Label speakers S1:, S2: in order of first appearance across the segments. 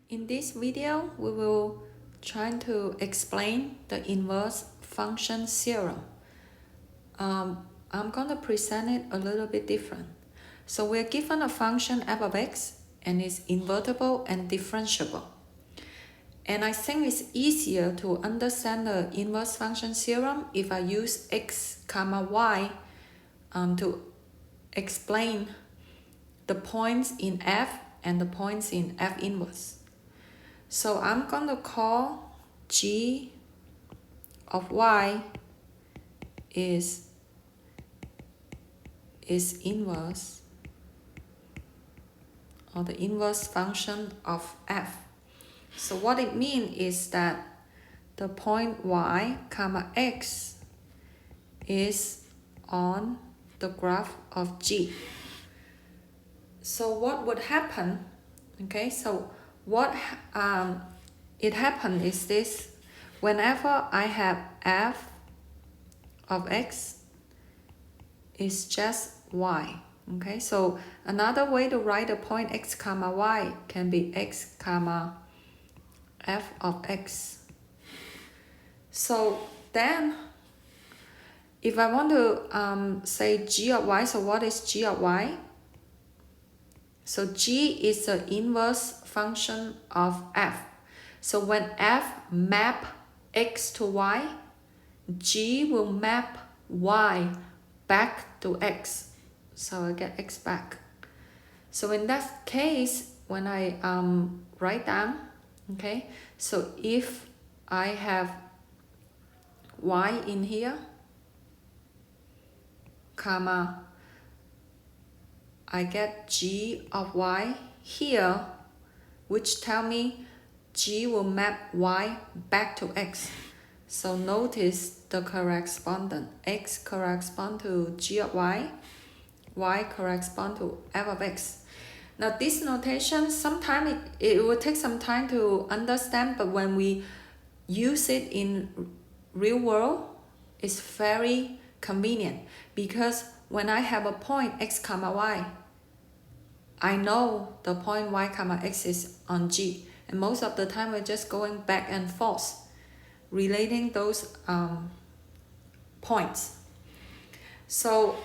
S1: In this video, we will try to explain the inverse function theorem. I'm going to present it a little bit different. So we're given a function f of x and it's invertible and differentiable. And I think it's easier to understand the inverse function theorem if I use x comma y to explain the points in f and the points in f inverse. So I'm going to call g of y is inverse, or the inverse function of f. So what it means is that the point y comma x is on the graph of g. So what would happen? Okay, so what it happened is this: whenever I have f of x is just y. Okay, so another way to write a point x comma y can be x comma f of x. So then if I want to say g of y, so what is g of y? So g is the inverse function of f. So when f map x to y, g will map y back to x. So I get x back. So in that case, when I write down, okay, so if I have y in here, comma, I get g of y here, which tell me g will map y back to x. So notice the correspondent. X correspond to g of y correspond to f of x. Now this notation, sometimes it will take some time to understand, but when we use it in real world, it's very convenient, because when I have a point x comma y, I know the point y comma x is on g, and most of the time we're just going back and forth relating those points. So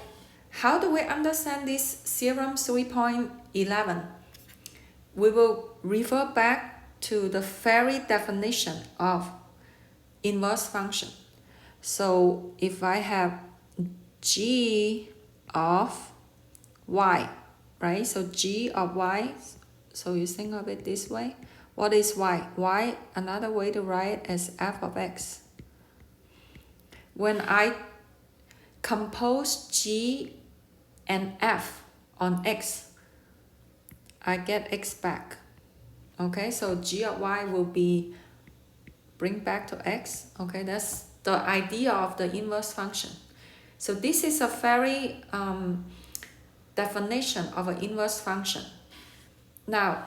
S1: how do we understand this theorem 3.11? We will refer back to the very definition of inverse function. So if I have g of y, right? So g of y, so you think of it this way. What is y? Y, another way to write as f of x. When I compose g and f on x, I get x back. Okay, so g of y will be bring back to x. Okay, that's the idea of the inverse function. So this is a very definition of an inverse function. Now,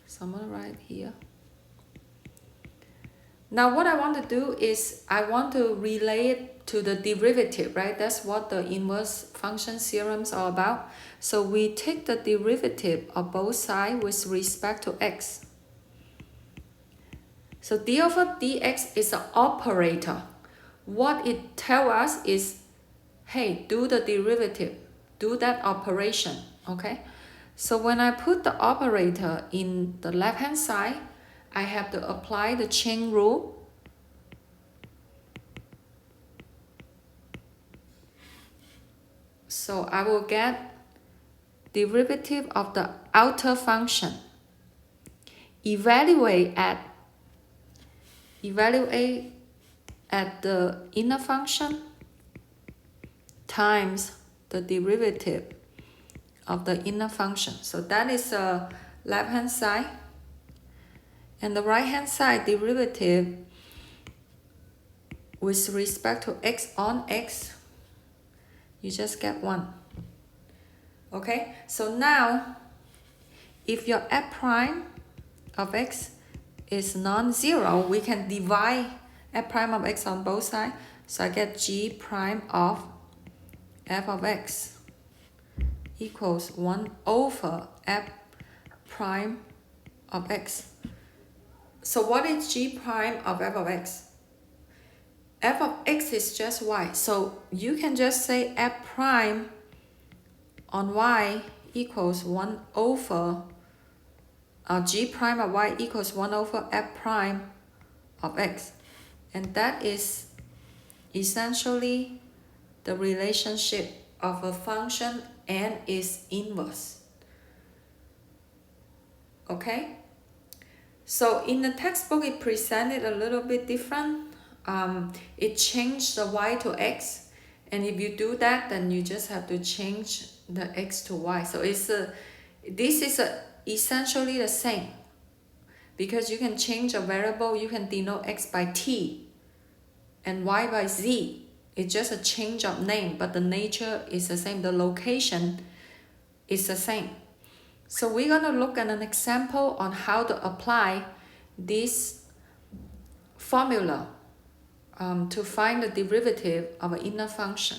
S1: someone right here. Now what I want to do is I want to relate to the derivative, right? That's what the inverse function theorems are about. So we take the derivative of both sides with respect to x. So d over dx is an operator. What it tells us is, hey, do the derivative, do that operation, okay? So when I put the operator in the left-hand side, I have to apply the chain rule. So I will get derivative of the outer function. Evaluate at the inner function times the derivative of the inner function. So that is the left-hand side. And the right-hand side derivative with respect to x on x, you just get 1. Okay, so now if your f prime of x is non-zero, we can divide f prime of x on both sides. So I get g prime of f of x equals 1 over f prime of x. So what is g prime of f of x? F of x is just y. So you can just say f prime on y equals 1 over g prime of y equals 1 over f prime of x. And that is essentially the relationship of a function and its inverse. Okay? So in the textbook, it presented a little bit different. It changed the y to x. And if you do that, then you just have to change the x to y. So this is essentially the same. Because you can change a variable, you can denote x by t and y by z. It's just a change of name, but the nature is the same. The location is the same. So we're going to look at an example on how to apply this formula to find the derivative of an inner function.